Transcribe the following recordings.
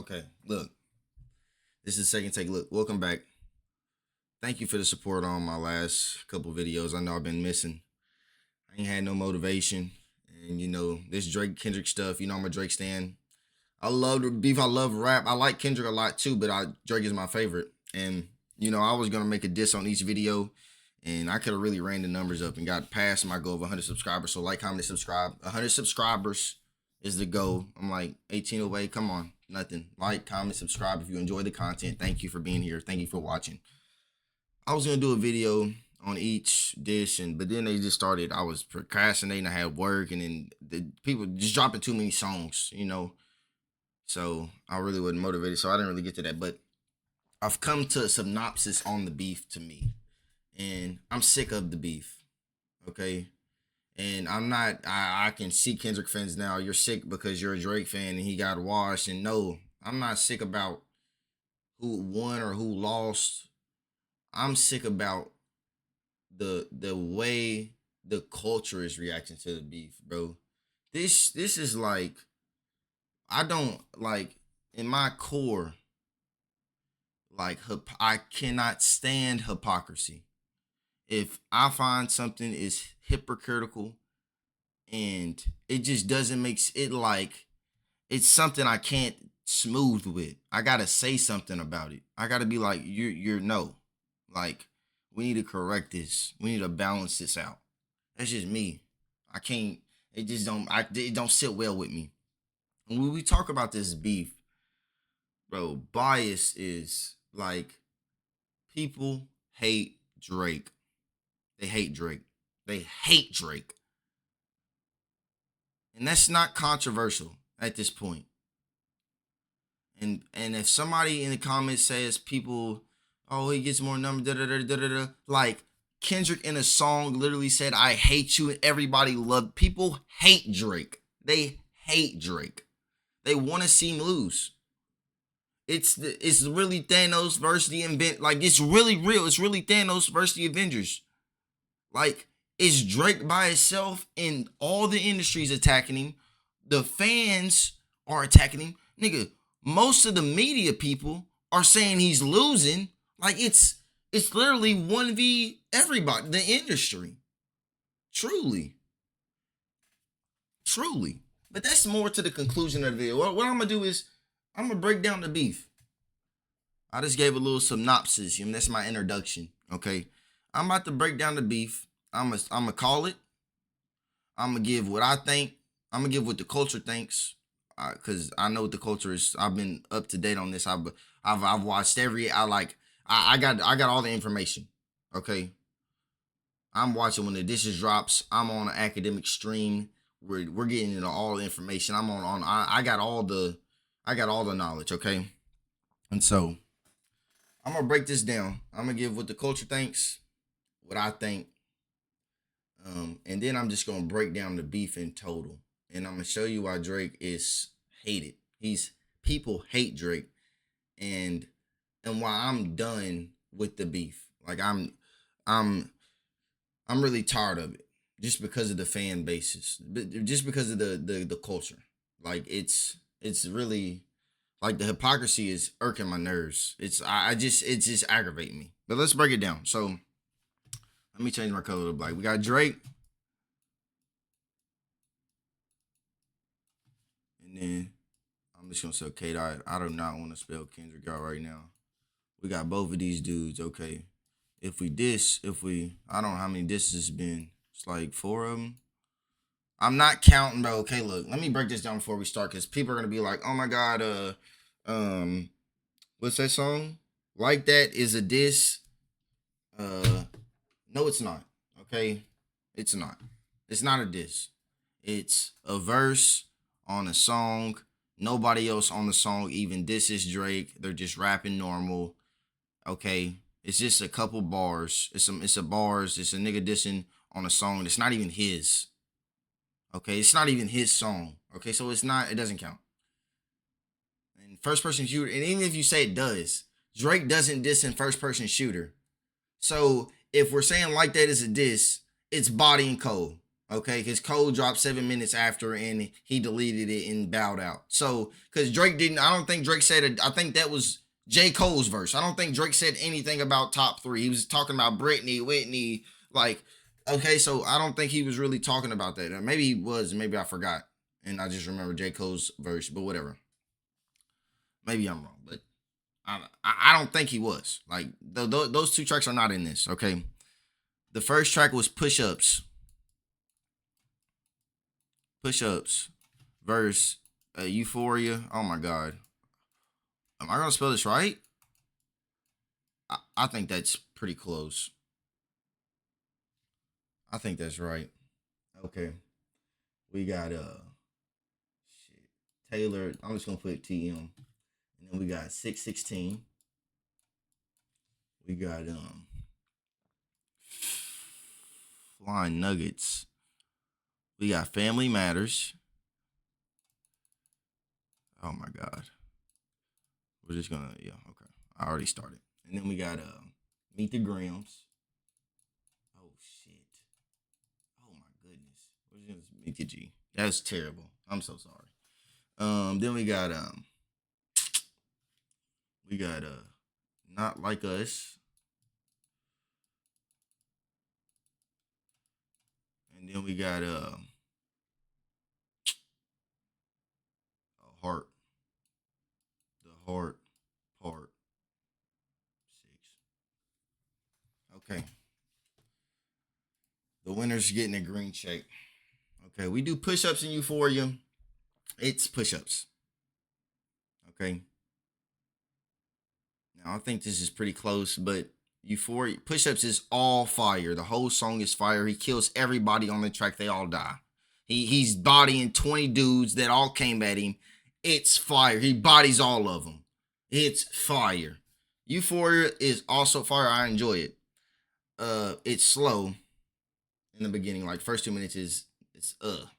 Okay, look, this is the second take. Look, welcome back. Thank you for the support on my last couple videos. I know I've been missing. I ain't had no motivation. And this Drake Kendrick stuff, I'm a Drake stan. I love the beef. I love rap. I like Kendrick a lot too, but Drake is my favorite. And I was gonna make a diss on each video, and I could have really ran the numbers up and got past my goal of 100 subscribers. So like, comment, subscribe. 100 subscribers is the goal. I'm like 18 away. Come on, nothing. Like, comment, subscribe if you enjoy the content. Thank you for being here. Thank you for watching. I was gonna do a video on each dish, but then they just started. I was procrastinating. I had work, and then the people just dropping too many songs. So I really wasn't motivated. So I didn't really get to that. But I've come to a synopsis on the beef to me, and I'm sick of the beef. Okay. And I'm not, I can see Kendrick fans now. You're sick because you're a Drake fan and he got washed. And no, I'm not sick about who won or who lost. I'm sick about the way the culture is reacting to the beef, bro. This is like, I don't like, in my core, like, I cannot stand hypocrisy. If I find something is hypocritical and it just doesn't make it, like, it's something I can't smooth with, I gotta say something about it. I gotta be like, you're no, like, we need to correct this. We need to balance this out. That's just me. I can't. It just don't. It don't sit well with me. And when we talk about this beef, bro, bias is like, people hate Drake. They hate Drake. They hate Drake. And that's not controversial at this point. And if somebody in the comments says people, oh, he gets more numbers, da da da da da da, like, Kendrick in a song literally said, I hate you, and everybody loved. People hate Drake. They hate Drake. They want to see him lose. It's really Thanos versus the like, it's really real. It's really Thanos versus the Avengers. Like, it's Drake by itself, and all the industries attacking him. The fans are attacking him. Nigga, most of the media people are saying he's losing. Like, it's literally 1v everybody, the industry. Truly. But that's more to the conclusion of the video. What I'm going to do is, I'm going to break down the beef. I just gave a little synopsis. That's my introduction, okay? I'm about to break down the beef. I'm going to call it. I'm going to give what I think. I'm going to give what the culture thinks, because I know what the culture is. I've been up to date on this. I've watched I got all the information, okay? I'm watching when the dishes drops. I'm on an academic stream. We're getting into all the information. I got all the knowledge, okay? And so I'm gonna break this down. I'm gonna give what the culture thinks, what I think, and then I'm just gonna break down the beef in total, and I'm gonna show you why Drake is hated. People hate Drake, and why I'm done with the beef. Like, I'm really tired of it, just because of the fan bases, just because of the culture. Like, it's really, like, the hypocrisy is irking my nerves. It's just aggravating me. But let's break it down. So let me change my color to black. We got Drake, and then I'm just gonna say Kate. I do not want to spell Kendrick out right now. We got both of these dudes. Okay, I don't know how many disses it's been. It's like 4 of them. I'm not counting, bro. Okay, look, let me break this down before we start, because people are gonna be like, oh my god, what's that song? Like That is a diss. No, it's not. Okay, it's not. It's not a diss. It's a verse on a song. Nobody else on the song even disses Drake. They're just rapping normal. Okay, it's just a couple bars. It's a bars. It's a nigga dissing on a song. It's not even his. Okay, it's not even his song. Okay, so it doesn't count. And first person shooter, and even if you say it does, Drake doesn't diss in first person shooter. So if we're saying Like That is a diss, it's Body and Cole. Okay, because Cole dropped 7 minutes after, and he deleted it and bowed out. So, because Drake didn't, I don't think Drake said it. I think that was J. Cole's verse. I don't think Drake said anything about top three. He was talking about Britney, Whitney, like, okay, so I don't think he was really talking about that. Or maybe he was, maybe I forgot, and I just remember J. Cole's verse, but whatever. Maybe I'm wrong, but I don't think he was. Like, those two tracks are not in this, okay? The first track was Push Ups. Push Ups verse Euphoria. Oh my God. Am I going to spell this right? I think that's pretty close. I think that's right. Okay. We got shit. Taylor. I'm just gonna put TM. And then we got 616. We got Flying Nuggets. We got Family Matters. Oh my God. We're just gonna, yeah, okay. I already started. And then we got Meet the Grams. Oh shit. Oh my goodness. We're just Meet the G. That's terrible. I'm so sorry. Then we got Not Like Us. And then we got Heart. The Heart Part 6. Okay. The winner's getting a green check. Okay, we do push-ups in Euphoria. It's push-ups. Okay. Now I think this is pretty close, but Euphoria push-ups is all fire. The whole song is fire. He kills everybody on the track. They all die. He's bodying 20 dudes that all came at him. It's fire. He bodies all of them. It's fire. Euphoria is also fire. I enjoy it. It's slow in the beginning. Like first 2 minutes is it's and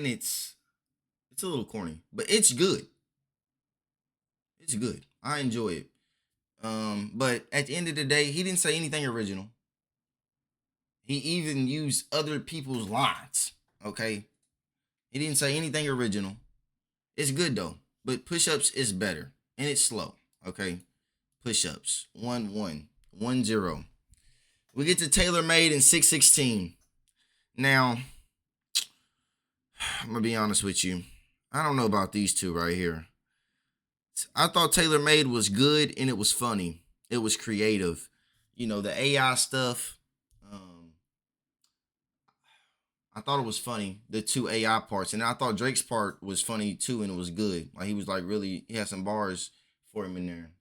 it's a little corny, but it's good. It's good. I enjoy it. But at the end of the day, he didn't say anything original. He even used other people's lines. Okay. He didn't say anything original. It's good though. But push-ups is better. And it's slow. Okay. Push-ups. 1-1. 1-0. We get to Taylor Made in 616. Now, I'm gonna be honest with you. I don't know about these two right here. I thought Taylor Made was good and it was funny. It was creative. You know, the AI stuff. I thought it was funny, the two AI parts. And I thought Drake's part was funny too, and it was good. Like he was like really, he had some bars for him in there.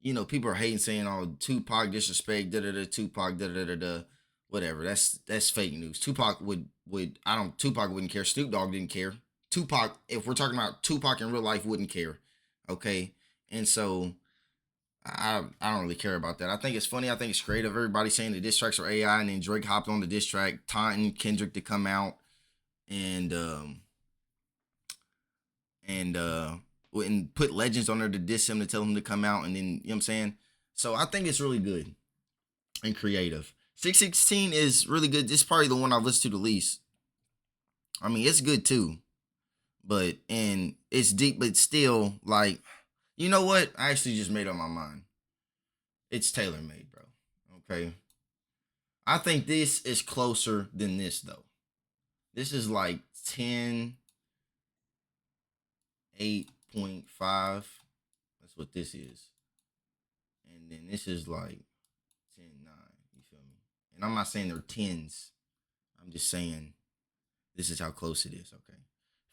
You know, people are hating saying, oh, Tupac disrespect, da da da, Tupac, da da da da, whatever. That's fake news. Tupac Tupac wouldn't care. Snoop Dogg didn't care. Tupac, if we're talking about Tupac in real life, wouldn't care. Okay. And so I don't really care about that. I think it's funny. I think it's creative. Everybody's saying the diss tracks are AI, and then Drake hopped on the diss track, taunting Kendrick to come out and put legends on there to diss him, to tell him to come out, and then, you know what I'm saying? So I think it's really good and creative. 616 is really good. This is probably the one I've listened to the least. I mean, it's good too. And it's deep, but still, like, you know what? I actually just made up my mind. It's Taylor Made, bro. Okay. I think this is closer than this, though. This is like 10, 8.5. That's what this is. And then this is like 10, 9. You feel me? And I'm not saying they're tens. I'm just saying this is how close it is. Okay.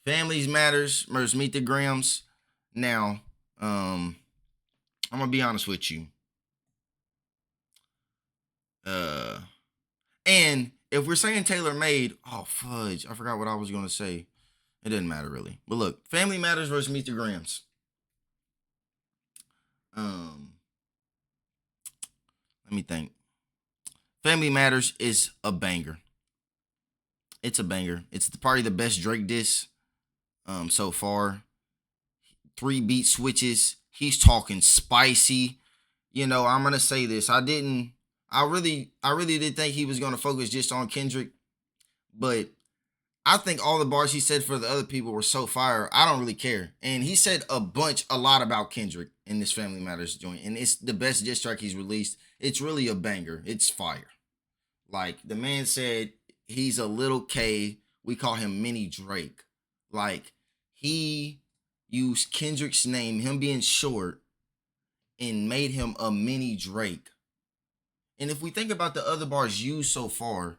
Families Matters versus Meet the Grams. Now, I'm gonna be honest with you. And if we're saying Taylor Made, oh fudge, I forgot what I was gonna say. It doesn't matter really. But look, Family Matters versus Meet the Grams. Let me think. Family Matters is a banger. It's a banger. It's probably the best Drake diss so far. 3 beat switches. He's talking spicy. I'm gonna say this. I really did think he was gonna focus just on Kendrick, but I think all the bars he said for the other people were so fire. I don't really care. And he said a lot about Kendrick in this Family Matters joint, and it's the best diss track he's released. It's really a banger. It's fire. Like the man said, he's a little K. We call him Mini Drake. Like he used Kendrick's name, him being short, and made him a Mini Drake. And if we think about the other bars used so far,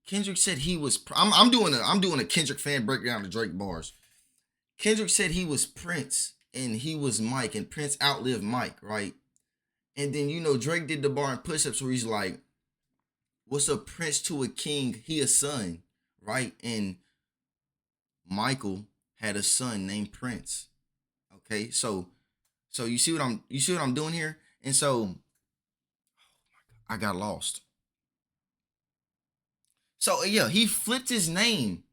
Kendrick said he was. I'm doing a Kendrick fan breakdown of Drake bars. Kendrick said he was Prince and he was Mike, and Prince outlived Mike, right? And then Drake did the bar in push-ups where he's like, "What's a prince to a king? He a son, right?" And Michael had a son named Prince. Okay, so you see what I'm doing here, and so I got lost. So yeah, he flipped his name,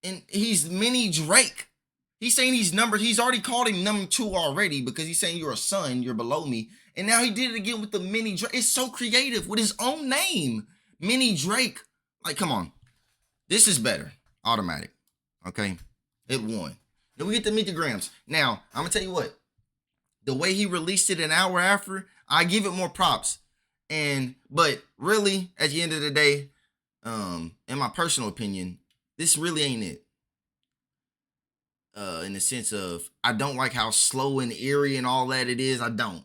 and he's Mini Drake. He's saying he's numbered. He's already called him number 2 already because he's saying you're a son, you're below me, and now he did it again with the Mini Drake. It's so creative with his own name, Mini Drake. Like, come on, this is better, automatic. Okay, it won. Then we get to meet the Grams. Now I'm gonna tell you what, the way he released it an hour after, I give it more props. But really, at the end of the day, in my personal opinion, this really ain't it. In the sense of, I don't like how slow and eerie and all that it is. I don't.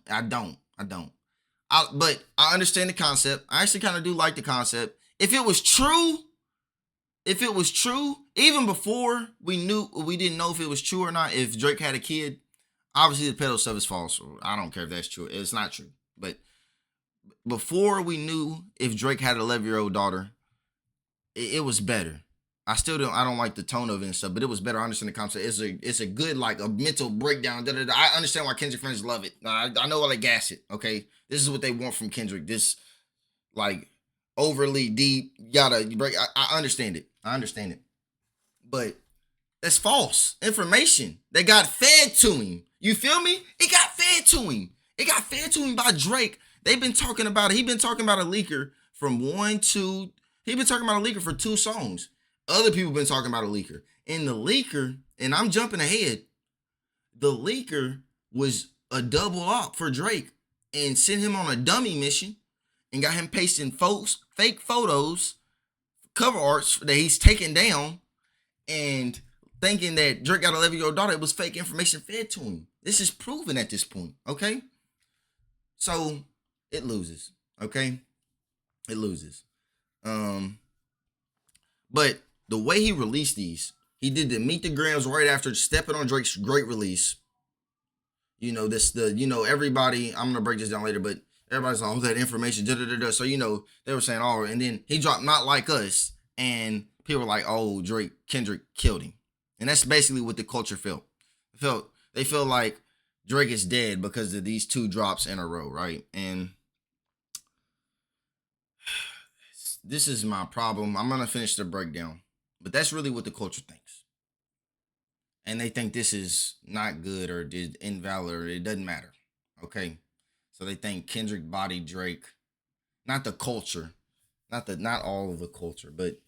But I understand the concept. I actually kind of do like the concept. If it was true, even before we didn't know if it was true or not, if Drake had a kid, obviously the pedo stuff is false. I don't care if that's true. It's not true. But before we knew if Drake had an 11-year-old daughter, it was better. I don't like the tone of it and stuff, but it was better. I understand the concept. It's a good, like, a mental breakdown. I understand why Kendrick fans love it. I know why they gas it. Okay, this is what they want from Kendrick. This, like, overly deep, gotta break. I understand it. But that's false information. They got fed to him. You feel me? It got fed to him. It got fed to him by Drake. They've been talking about it. He's been talking about a leaker from He's been talking about a leaker for 2 songs. Other people been talking about a leaker. And the leaker, and I'm jumping ahead, the leaker was a double op for Drake and sent him on a dummy mission and got him pasting fake photos, cover arts that he's taken down, and thinking that Drake got an 11-year-old daughter. It was fake information fed to him. This is proven at this point, okay? So it loses, okay? It loses. But the way he released these, he did the Meet the Grams right after stepping on Drake's great release. Everybody, I'm gonna break this down later, but everybody's like, oh, that information, So, they were saying, oh, and then he dropped Not Like Us, and people were like, oh, Kendrick killed him. And that's basically what the culture felt. They feel like Drake is dead because of these 2 drops in a row, right? And this is my problem. I'm gonna finish the breakdown, but that's really what the culture thinks, and they think this is not good or invalid, or it doesn't matter. Okay, so they think Kendrick bodied Drake, not the culture, not all of the culture, but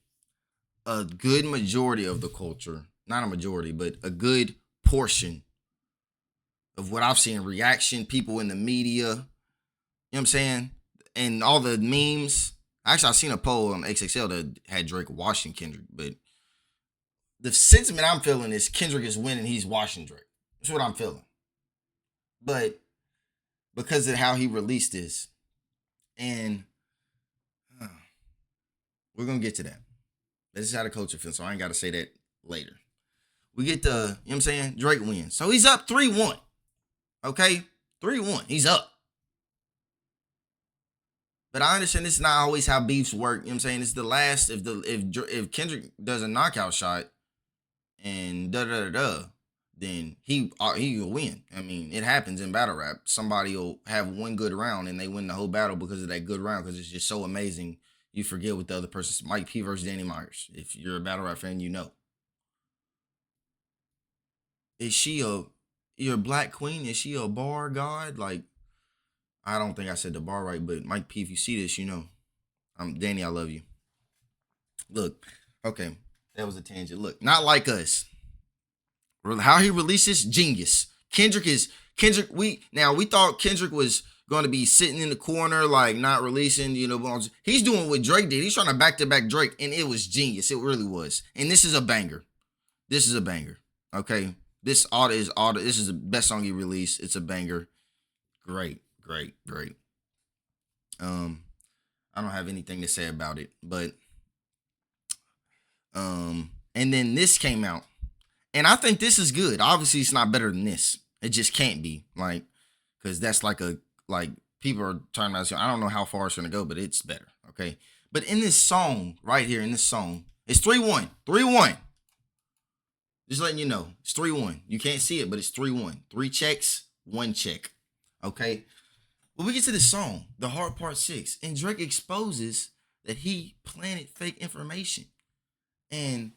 a good majority of the culture, not a majority, but a good portion of what I've seen, reaction, people in the media, you know what I'm saying, and all the memes. Actually, I seen a poll on XXL that had Drake washing Kendrick, but the sentiment I'm feeling is Kendrick is winning, he's washing Drake. That's what I'm feeling. But because of how he released this, and we're going to get to that. This is how the culture feels, so I ain't got to say that later. We get the, you know what I'm saying, Drake wins. So he's up 3-1. Okay? 3-1. He's up. But I understand this is not always how beefs work. You know what I'm saying? It's the last, if Kendrick does a knockout shot and then he will win. I mean, it happens in battle rap. Somebody will have one good round and they win the whole battle because of that good round, because it's just so amazing. You forget what the other person's, Mike P versus Danny Myers. If you're a battle rap fan, you know. Is she your black queen? Is she a bar god? Like, I don't think I said the bar right, but Mike P, if you see this, you know. Danny, I love you. Look, okay, that was a tangent. Look, not like us. How he releases, genius. Kendrick. We thought Kendrick was going to be sitting in the corner, like not releasing. He's doing what Drake did. He's trying to back to back Drake, and it was genius. It really was. And this is a banger. This is a banger. Okay, this is the best song he released. It's a banger. Great. I don't have anything to say about it, but and then this came out. And I think this is good. Obviously, it's not better than this. It just can't be, like, because that's like people are talking about. I don't know how far it's gonna go, but it's better. Okay. But in this song, right here, in this song, it's 3-1. 3-1. Just letting you know, it's 3-1. You can't see it, but it's 3-1. 3 checks, 1 check. Okay. Well, we get to this song, The Hard Part 6, and Drake exposes that he planted fake information, and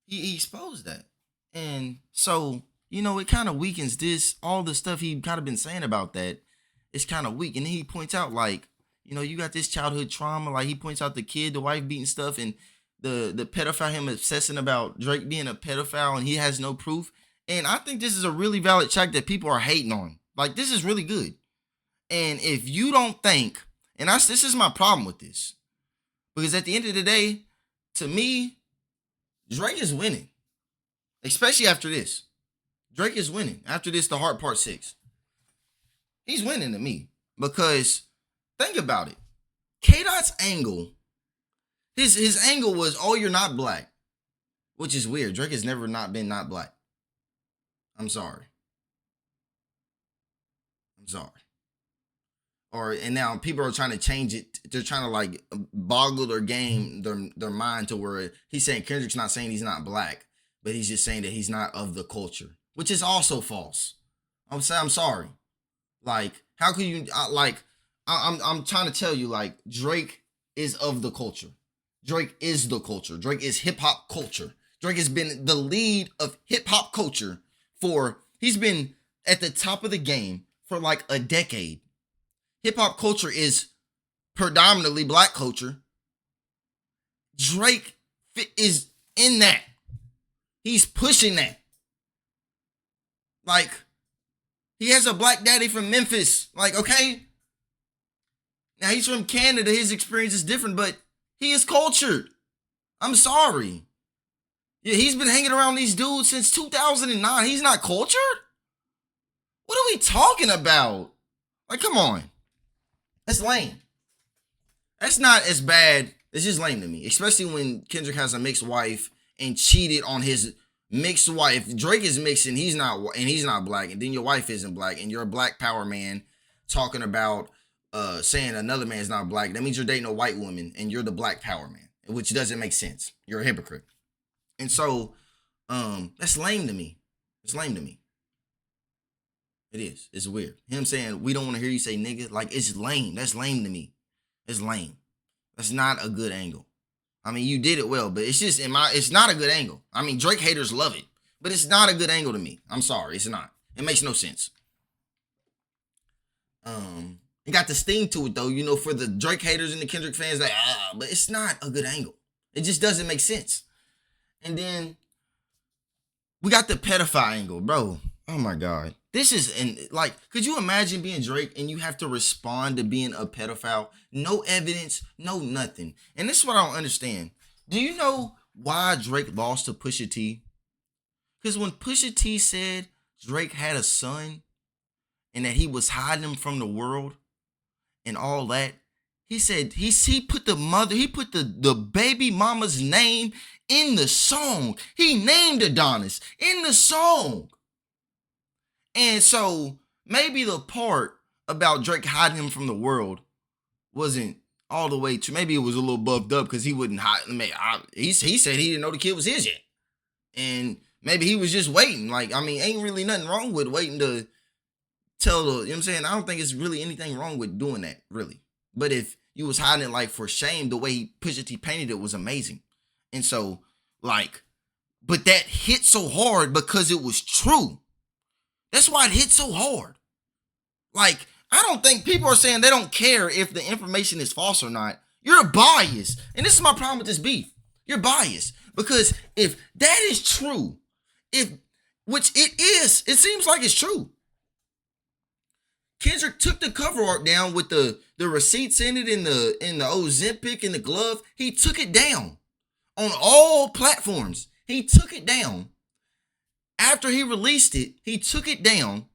he exposed that. And so, it kind of weakens this. All the stuff he kind of been saying about that, it's kind of weak. And then he points out, like, you got this childhood trauma. Like, he points out the kid, the wife beating stuff, and the pedophile, him obsessing about Drake being a pedophile, and he has no proof. And I think this is a really valid track that people are hating on. Like, this is really good. And if you don't think, and this is my problem with this, because at the end of the day, to me, Drake is winning, especially after this. Drake is winning after this, The Hard Part 6. He's winning to me, because think about it. K-Dot's angle, his angle was, oh, you're not black, which is weird. Drake has never not been not black. I'm sorry. And now people are trying to change it. They're trying to like boggle their game, their mind to where he's saying Kendrick's not saying he's not black, but he's just saying that he's not of the culture, which is also false. I'm sorry. Like, how can you I'm trying to tell you, like, Drake is of the culture. Drake is the culture. Drake is hip hop culture. Drake has been the lead of hip hop culture he's been at the top of the game for like a decade. Hip hop culture is predominantly black culture. Drake is in that. He's pushing that. Like, he has a black daddy from Memphis. Like, okay. Now, he's from Canada. His experience is different, but he is cultured. I'm sorry. Yeah, he's been hanging around these dudes since 2009. He's not cultured? What are we talking about? Like, come on. That's lame. That's not as bad. It's just lame to me, especially when Kendrick has a mixed wife and cheated on his mixed wife. If Drake is mixed and he's not black, and then your wife isn't black, and you're a black power man talking about saying another man's not black. That means you're dating a white woman and you're the black power man, which doesn't make sense. You're a hypocrite. And so that's lame to me. It's lame to me. It is. It's weird. Him saying, we don't want to hear you say nigga, like, it's lame. That's lame to me. It's lame. That's not a good angle. I mean, you did it well, but it's just it's not a good angle. I mean, Drake haters love it, but it's not a good angle to me. I'm sorry. It's not. It makes no sense. It got the sting to it though, for the Drake haters and the Kendrick fans, like, but it's not a good angle. It just doesn't make sense. And then we got the pedophile angle, bro. Oh my God. This is, could you imagine being Drake and you have to respond to being a pedophile? No evidence, no nothing. And this is what I don't understand. Do you know why Drake lost to Pusha T? Because when Pusha T said Drake had a son and that he was hiding him from the world and all that, he said he put the baby mama's name in the song. He named Adonis in the song. And so maybe the part about Drake hiding him from the world wasn't all the way true. Maybe it was a little buffed up because he wouldn't hide. He said he didn't know the kid was his yet. And maybe he was just waiting. Like, I mean, ain't really nothing wrong with waiting to tell you know what I'm saying? I don't think it's really anything wrong with doing that, really. But if you was hiding it, like, for shame, the way Pusha T painted it was amazing. And so, but that hit so hard because it was true. That's why it hit so hard. Like, I don't think people are saying they don't care if the information is false or not. You're biased. And this is my problem with this beef. You're biased. Because if that is true, which it is, it seems like it's true. Kendrick took the cover art down with the receipts in it, in the Ozempic and the glove. He took it down on all platforms. He took it down. After he released it, he took it down,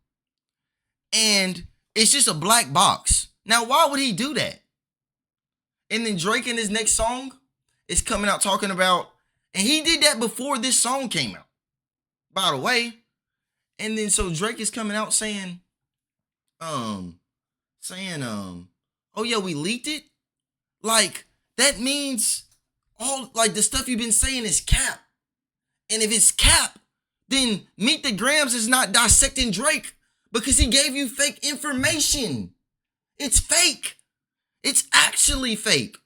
and it's just a black box. Now, why would he do that? And then Drake in his next song is coming out talking about, and he did that before this song came out, by the way. And then so Drake is coming out saying, oh yeah, we leaked it. Like, that means all, like, the stuff you've been saying is cap. And if it's cap, then Meet the Grams is not dissecting Drake because he gave you fake information. It's fake. It's actually fake.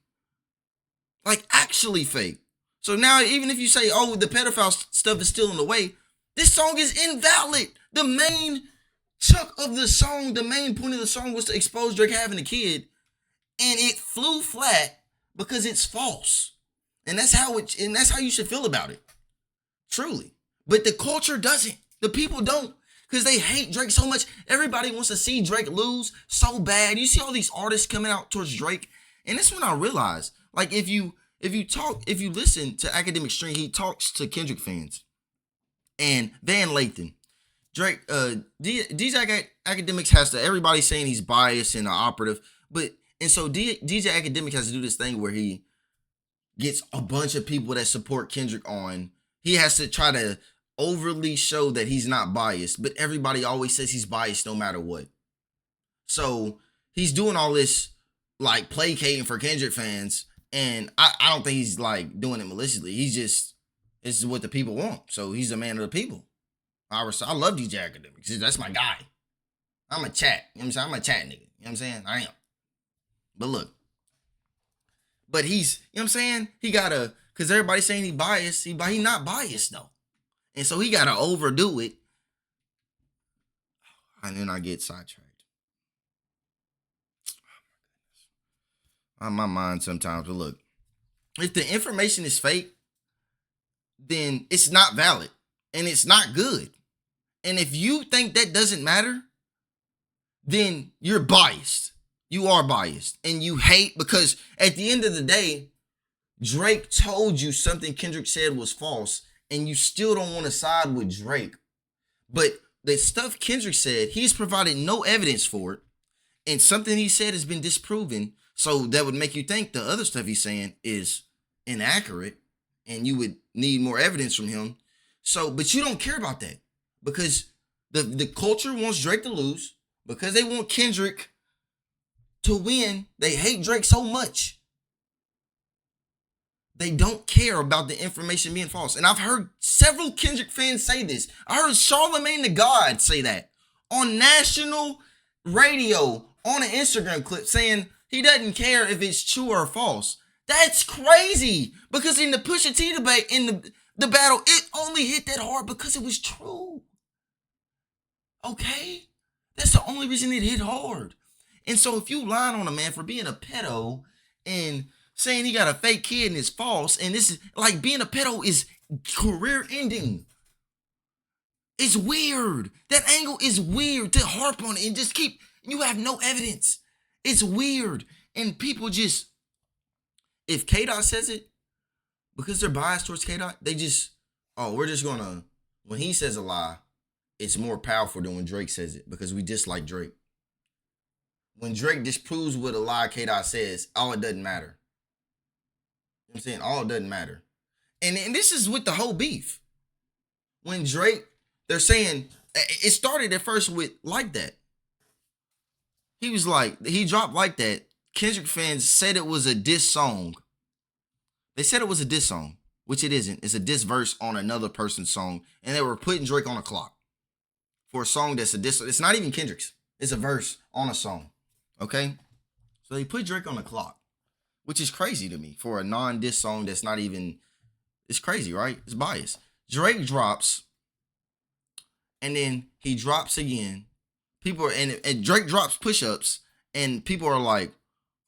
Like, actually fake. So now, even if you say, oh, the pedophile stuff is still in the way, this song is invalid. The main chunk of the song, the main point of the song was to expose Drake having a kid, and it flew flat because it's false. And that's how you should feel about it. Truly. But the culture doesn't. The people don't. Because they hate Drake so much. Everybody wants to see Drake lose so bad. You see all these artists coming out towards Drake. And that's when I realized, like, if you listen to Academic Stream, he talks to Kendrick fans. And Van Lathan. Drake, DJ Academics has to, everybody's saying he's biased and operative. And so DJ Academic has to do this thing where he gets a bunch of people that support Kendrick on. He has to try to overly show that he's not biased, but everybody always says he's biased no matter what. So he's doing all this, like, placating for Kendrick fans, and I don't think he's, like, doing it maliciously. This is what the people want. So he's a man of the people. I love DJ Academics. That's my guy. I'm a chat. You know what I'm saying? I'm a chat nigga. You know what I'm saying? I am. But look. But he's, you know what I'm saying? He gotta, because everybody's saying he's biased. He's not biased, though. And so he gotta overdo it. And then I get sidetracked. On my mind sometimes. But look, if the information is fake, then it's not valid. And it's not good. And if you think that doesn't matter, then you're biased. You are biased. And you hate, because at the end of the day, Drake told you something Kendrick said was false, and you still don't want to side with Drake. But the stuff Kendrick said, he's provided no evidence for it, and something he said has been disproven, so that would make you think the other stuff he's saying is inaccurate, and you would need more evidence from him. So, but you don't care about that, because the culture wants Drake to lose, because they want Kendrick to win. They hate Drake so much. They don't care about the information being false. And I've heard several Kendrick fans say this. I heard Charlamagne the God say that on national radio on an Instagram clip, saying he doesn't care if it's true or false. That's crazy, because in the Pusha T debate, in the battle, it only hit that hard because it was true. Okay? That's the only reason it hit hard. And so if you lying on a man for being a pedo and saying he got a fake kid and it's false, and this is like, being a pedo is career ending. It's weird. That angle is weird to harp on it and just keep, you have no evidence. It's weird. And people just, if K-Dot says it, because they're biased towards K-Dot, they just, we're just gonna, when he says a lie, it's more powerful than when Drake says it, because we dislike Drake. When Drake disproves what a lie K-Dot says, it doesn't matter. You know what I'm saying? All doesn't matter. And this is with the whole beef. When Drake, they're saying, it started at first with Like That. He was like, he dropped Like That. Kendrick fans said it was a diss song. They said it was a diss song, which it isn't. It's a diss verse on another person's song. And they were putting Drake on a clock for a song that's a diss. It's not even Kendrick's. It's a verse on a song. Okay? So they put Drake on the clock, which is crazy to me for a non-diss song that's not even, it's crazy, right? It's biased. Drake drops, and then he drops again, People are and Drake drops push-ups, and people are like,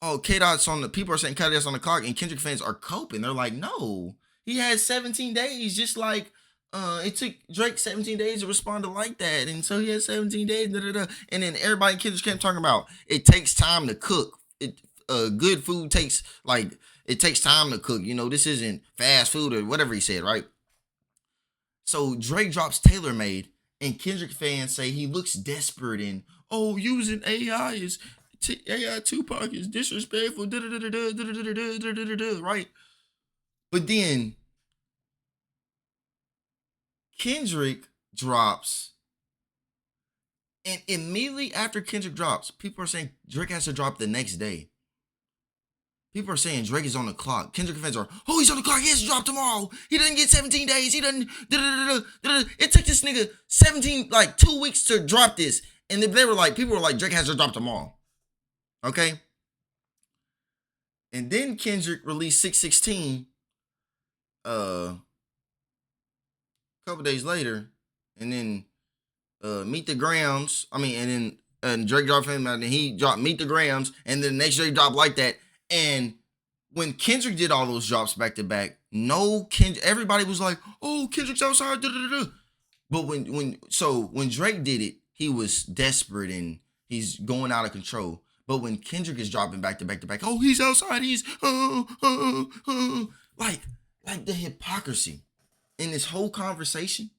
"Oh, K Dot's on the." People are saying K Dot's on the clock, and Kendrick fans are coping. They're like, "No, he had 17 days, just like it took Drake 17 days to respond to like that, and so he had 17 days." Da, da, da. And then everybody in Kendrick kept talking about it takes time to cook. Good food takes it takes time to cook. This isn't fast food or whatever he said, right? So Drake drops Tailor Made, and Kendrick fans say he looks desperate and using AI is AI Tupac is disrespectful, right? But then Kendrick drops, and immediately after Kendrick drops, people are saying Drake has to drop the next day. People are saying Drake is on the clock. Kendrick fans are, he's on the clock. He has to drop tomorrow. He doesn't get 17 days. He doesn't. It took this nigga 2 weeks to drop this. And people were like, Drake has to drop tomorrow. Okay? And then Kendrick released 616 a couple days later. And then Meet the Grams. And then Drake dropped him, and then he dropped Meet the Grams. And then the next day he dropped Like That. And when Kendrick did all those drops back to back, everybody was like, Kendrick's outside. But when Drake did it, he was desperate and he's going out of control. But when Kendrick is dropping back to back to back, he's outside. He's like the hypocrisy in this whole conversation.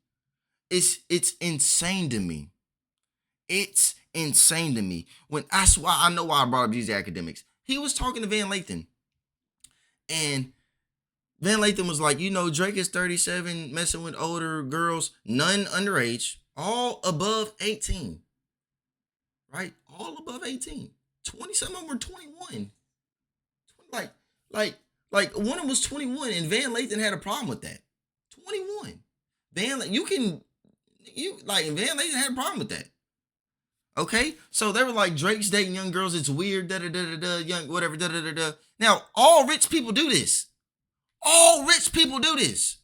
It's insane to me. It's insane to me. That's why I know why I brought up these academics. He was talking to Van Lathan, and Van Lathan was like, Drake is 37, messing with older girls, none underage, all above 18, right? All above 18. 20, some of them were 21. Like one of them was 21, and Van Lathan had a problem with that. 21. Van Lathan had a problem with that. Okay, so they were like, Drake's dating young girls, it's weird, young whatever, Now, all rich people do this. All rich people do this.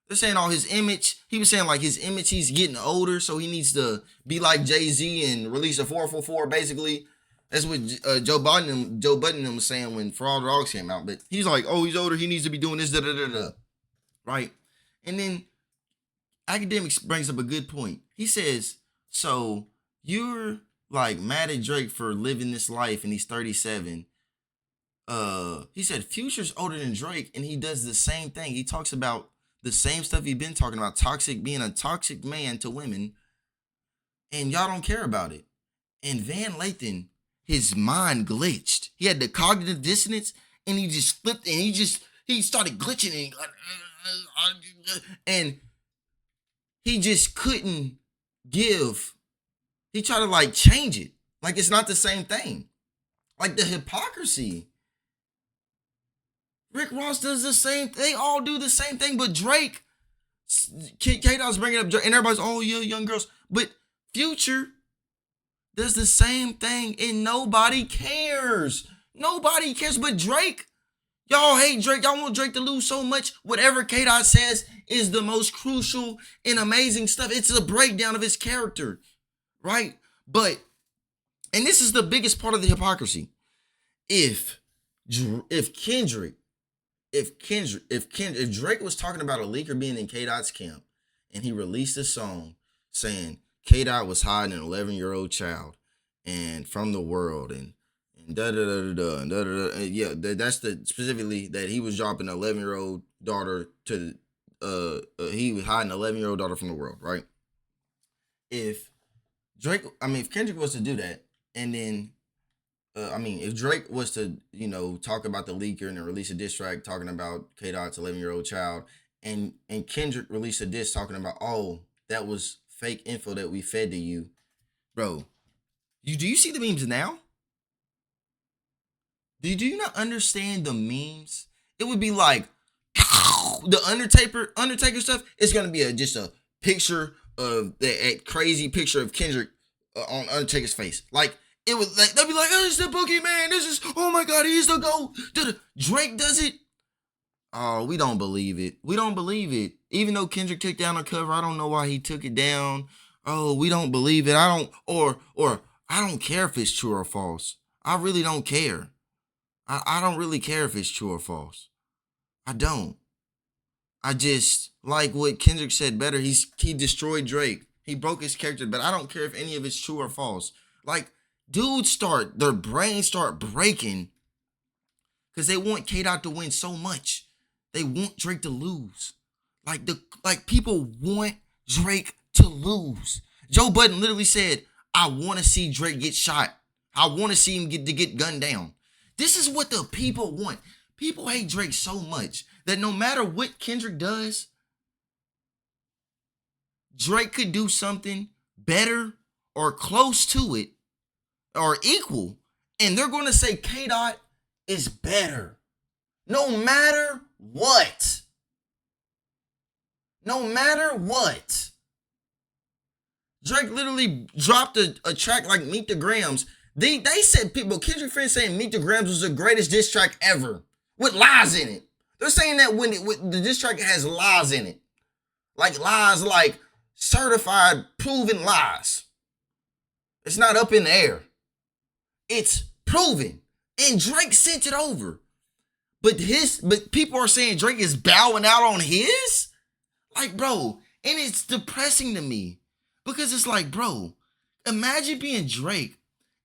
They're saying his image. He was saying his image, he's getting older, so he needs to be like Jay-Z and release a 444, basically. That's what Joe Budden was saying when For All the Dogs came out. But he's like, he's older, he needs to be doing this, right? And then Academics brings up a good point. He says, so you're mad at Drake for living this life and he's 37. He said Future's older than Drake and he does the same thing. He talks about the same stuff he's been talking about, being a toxic man to women, and y'all don't care about it. And Van Lathan, his mind glitched. He had the cognitive dissonance and he just flipped and he started glitching and he just couldn't give. He tried to change it. It's not the same thing. The hypocrisy. Rick Ross does the same. They all do the same thing. But Drake, K-Dot's bringing up Drake, and everybody's, young girls. But Future does the same thing, and nobody cares. Nobody cares. But Drake, y'all hate Drake. Y'all want Drake to lose so much. Whatever K-Dot says is the most crucial and amazing stuff. It's a breakdown of his character. Right? But, and this is the biggest part of the hypocrisy. If Drake was talking about a leaker being in K-Dot's camp and he released a song saying K-Dot was hiding an 11-year-old child and from the world and yeah, that's specifically that he was dropping an 11-year-old daughter to he was hiding an 11-year-old daughter from the world, right? If Kendrick was to do that, and then, if Drake was to, talk about the leaker and then release a diss track talking about K-Dot's 11-year-old child, and Kendrick released a diss talking about, that was fake info that we fed to you, bro. Do you see the memes now? Do you not understand the memes? It would be like the Undertaker stuff. It's gonna be just a picture of that crazy picture of Kendrick on Undertaker's face. It was they'll be like, it's the boogeyman. This is, oh my God, he's the GOAT. Drake does it. Oh, we don't believe it. We don't believe it. Even though Kendrick took down the cover, I don't know why he took it down. oh, we don't believe it. I don't, or I don't care if it's true or false. I really don't care. I don't really care if it's true or false. I don't. I just like what Kendrick said better. He destroyed Drake. He broke his character, but I don't care if any of it's true or false. Like, dudes their brains start breaking because they want K Dot to win so much. They want Drake to lose. Like people want Drake to lose. Joe Budden literally said, I want to see Drake get shot. I want to see him get gunned down. This is what the people want. People hate Drake so much that no matter what Kendrick does, Drake could do something better or close to it or equal, and they're going to say K-Dot is better. No matter what. No matter what. Drake literally dropped a track like Meet the Grams. They said, people, Kendrick fans saying Meet the Grams was the greatest diss track ever with lies in it. They're saying that when the diss track has lies in it. Like lies, like certified, proven lies. It's not up in the air. It's proven. And Drake sent it over. But people are saying Drake is bowing out on his? Like, bro, and it's depressing to me. Because it's like, bro, imagine being Drake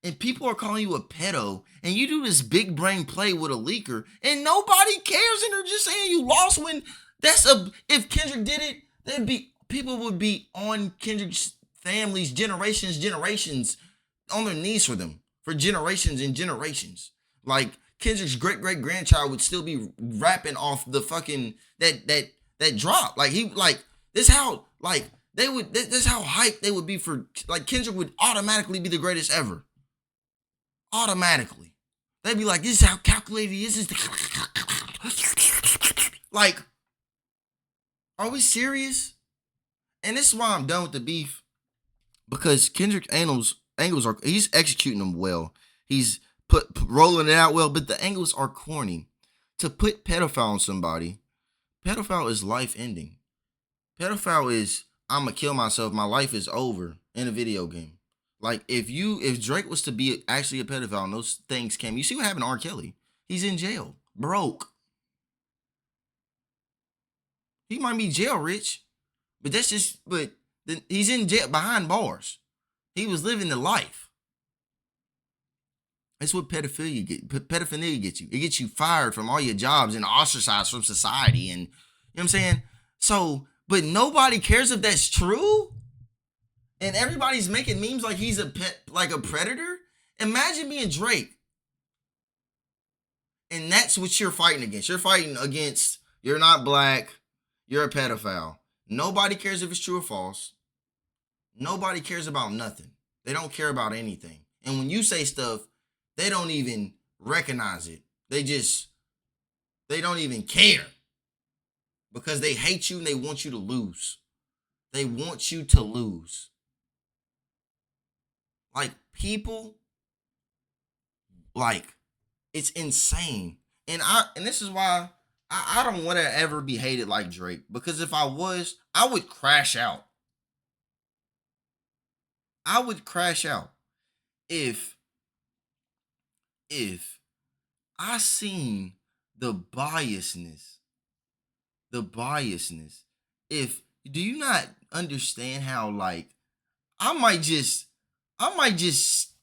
and people are calling you a pedo and you do this big brain play with a leaker and nobody cares and they're just saying you lost when if Kendrick did it, people would be on Kendrick's family's generations on their knees for them for generations and generations. Like Kendrick's great-great-grandchild would still be rapping off the fucking that drop. Like this how like that's how hyped they would be for, like, Kendrick would automatically be the greatest ever. Automatically. They'd be like, this is how calculated he is. Like, are we serious? And this is why I'm done with the beef. Because Kendrick angles are, he's executing them well. He's rolling it out well, but the angles are corny. To put pedophile on somebody, pedophile is life ending. Pedophile is, I'm gonna kill myself, my life is over in a video game. Like, if Drake was to be actually a pedophile and those things came, you see what happened to R. Kelly? He's in jail, broke. He might be jail rich, but he's in jail behind bars. He was living the life. That's what pedophilia gets you. It gets you fired from all your jobs and ostracized from society, and you know what I'm saying? So, but nobody cares if that's true. And everybody's making memes like he's a predator. Imagine being Drake. And that's what you're fighting against. You're fighting against, you're not black, you're a pedophile. Nobody cares if it's true or false. Nobody cares about nothing. They don't care about anything. And when you say stuff, they don't even recognize it. They don't even care. Because they hate you and they want you to lose. They want you to lose. Like, people, like, it's insane. And this is why I don't want to ever be hated like Drake. Because if I was, I would crash out. I would crash out if I seen the biasness. Do you not understand how, like, I might just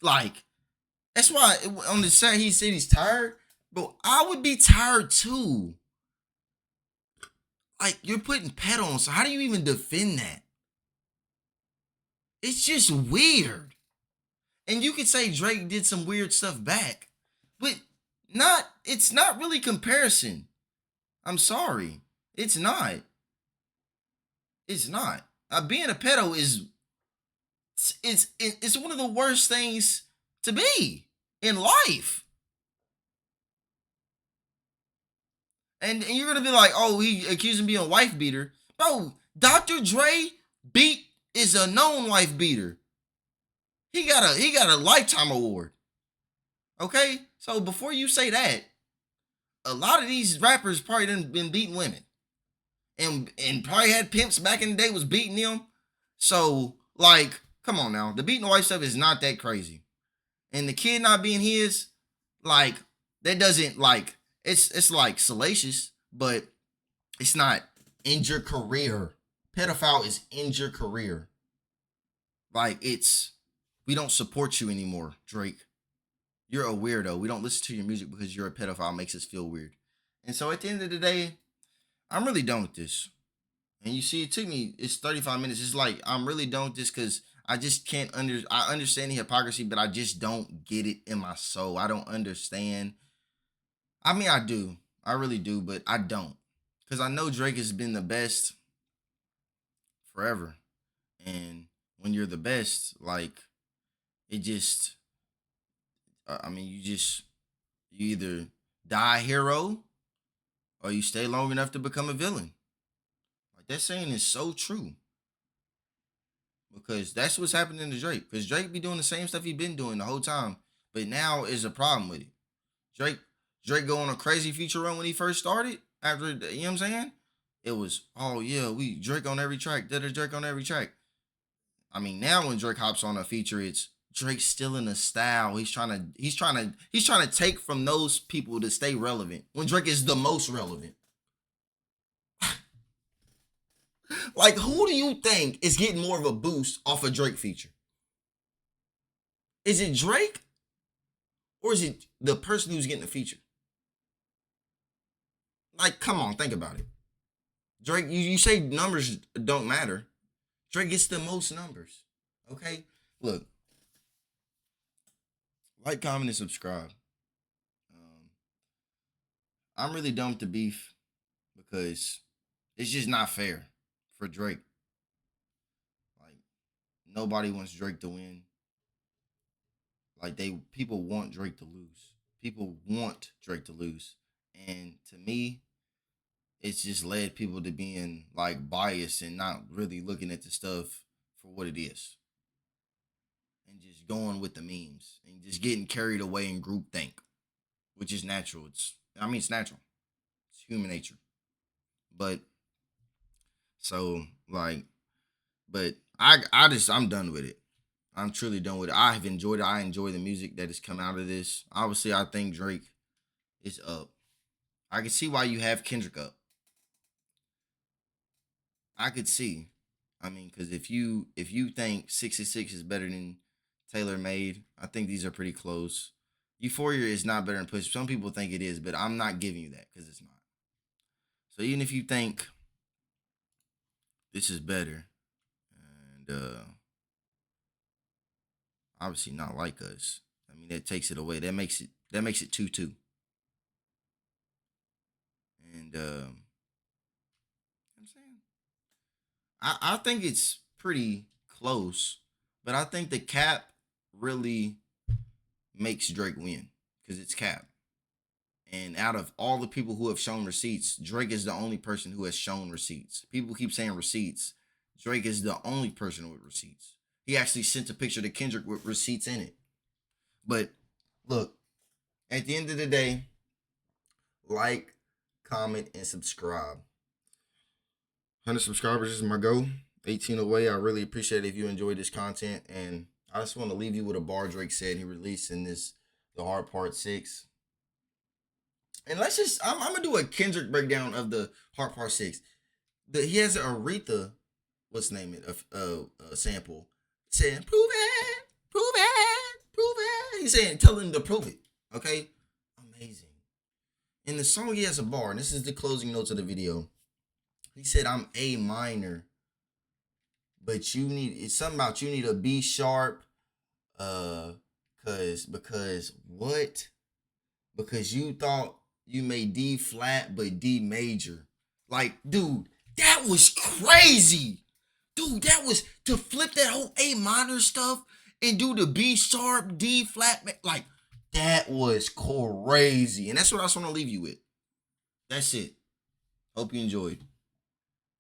like, that's why on the side he said he's tired, but I would be tired too. Like, you're putting pet on, so how do you even defend that? It's just weird. And you could say Drake did some weird stuff back, but it's not really comparison. I'm sorry. It's not. It's not. Being a pedo is it's one of the worst things to be in life. And you're gonna be like, oh, he accused him of being a wife beater. Bro, Dr. Dre is a known wife beater. He got a lifetime award. Okay? So before you say that, a lot of these rappers probably done been beating women. And probably had pimps back in the day was beating them. So, Like, come on now. The beating the wife stuff is not that crazy. And the kid not being his, like, that doesn't like it's like salacious, but it's not end your career. Pedophile is end your career. Like, it's we don't support you anymore, Drake. You're a weirdo. We don't listen to your music because you're a pedophile. Makes us feel weird. And so at the end of the day, I'm really done with this. And you see, it took me, it's 35 minutes. It's like, I'm really done with this because I just can't I understand the hypocrisy, but I just don't get it in my soul. I don't understand. I mean, I do. I really do, but I don't. Because I know Drake has been the best forever. And when you're the best, like, it just, I mean, you either die a hero or you stay long enough to become a villain. Like, that saying is so true. Because that's what's happening to Drake. Because Drake be doing the same stuff he been doing the whole time. But now is a problem with it. Drake go on a crazy feature run when he first started. After, you know what I'm saying? It was, oh yeah, we Drake on every track. Drake on every track. I mean, now when Drake hops on a feature, it's Drake still in the style. He's trying to take from those people to stay relevant. When Drake is the most relevant. Like, who do you think is getting more of a boost off a Drake feature? Is it Drake? Or is it the person who's getting the feature? Like, come on, think about it. Drake, you say numbers don't matter. Drake gets the most numbers. Okay? Look. Like, comment, and subscribe. I'm really done with the beef because it's just not fair for Drake. Like, nobody wants Drake to win. Like, people want Drake to lose. People want Drake to lose. And to me, it's just led people to being like biased and not really looking at the stuff for what it is. And just going with the memes and just getting carried away in groupthink, which is natural. It's natural. It's human nature. But so like, but I'm done with it. I'm truly done with it. I have enjoyed it. I enjoy the music that has come out of this. Obviously, I think Drake is up. I can see why you have Kendrick up. I could see. I mean, because if you think 66 is better than Taylor Made, I think these are pretty close. Euphoria is not better than Push. Some people think it is, but I'm not giving you that because it's not. So even if you think this is better, and obviously not like us, I mean that takes it away. That makes it 2-2. And I'm saying I think it's pretty close, but I think the cap really makes Drake win because it's cap. And out of all the people who have shown receipts, Drake is the only person who has shown receipts. People keep saying receipts. Drake is the only person with receipts. He actually sent a picture to Kendrick with receipts in it. But look, at the end of the day, like, comment, and subscribe. 100 subscribers is my goal. 18 away. I really appreciate it if you enjoyed this content. And I just want to leave you with a bar Drake said he released in the Hard Part 6. And I'm going to do a Kendrick breakdown of the Hard Part 6. He has an Aretha, what's the name of it, a sample, saying, prove it, prove it, prove it. He's saying, tell him to prove it. Okay? Amazing. In the song, he has a bar, and this is the closing notes of the video. He said, I'm A minor, but it's something about you need a B sharp, because what? Because you thought you made D flat, but D major. Like, dude, that was crazy. Dude, that was to flip that whole A minor stuff and do the B sharp, D flat. Like, that was crazy. And that's what I just want to leave you with. That's it. Hope you enjoyed.